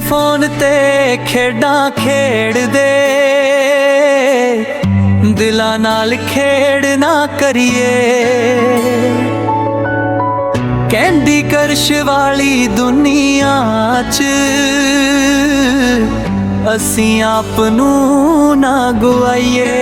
Phone ते खेडां खेड़दे, दिलां नाल खेड़ ना करिए। कैंडी क्रश वाली दुनिया च असीं आप नूं ना गुआइए।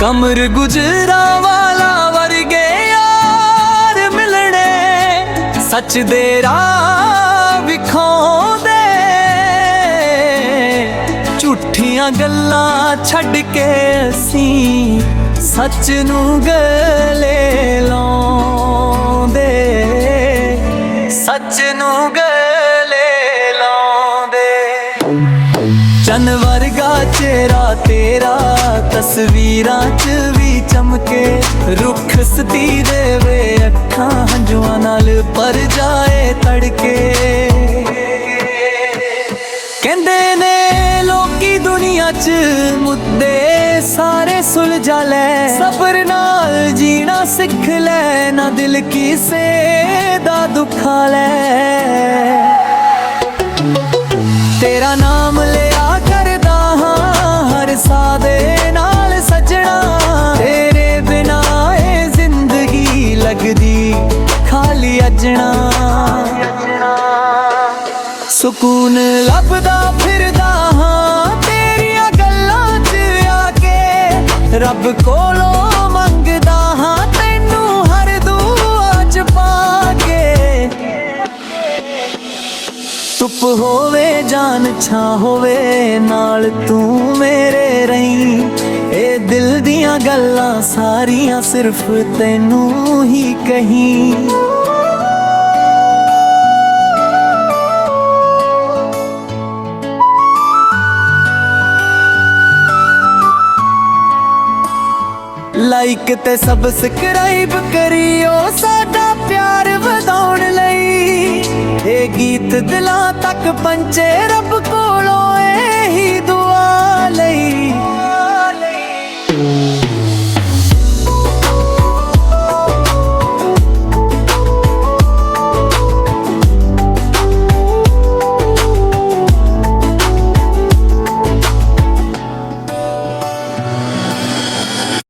कमर गुजरा वाला वर्गे यार मिलने, सच दे राह विखाउंदे। झूठियां गल्लां छड्ड के असीं सच नूं गले लाउंदे, सच नूं गले लाउंदे। चन वर्गा चेहरा तेरा तस्वीरां च भी चमके, रुख सती देवे अखां हंजुआं नाल पर जाए तड़के। कहंदे ने लोकी दुनिया च मुद्दे सारे सुलझा लै, सबर नाल जीना सिख लै, ना दिल किसे दा दुखा लै। तेरा नाम लिया करदा हां हर साह दे नाल सजना, तेरे बिना ए जिंदगी लगदी खाली अजना। सुकून लभदा फिरदा हां तेरियां गल्लां च आके, रब कोलों मंगदा हां तैनू हर दुआ च पाके। धुप होवे जान छां होवे नाल तू मेरे रही, ए दिल दियां गल्लां सारियां सिर्फ तैनू ही कहीं। लाइक ते सबसक्राइब करियो साडा प्यार वधाउण लई, ए गीत दिलां तक पंचे रब कोलों एही दुआ लई।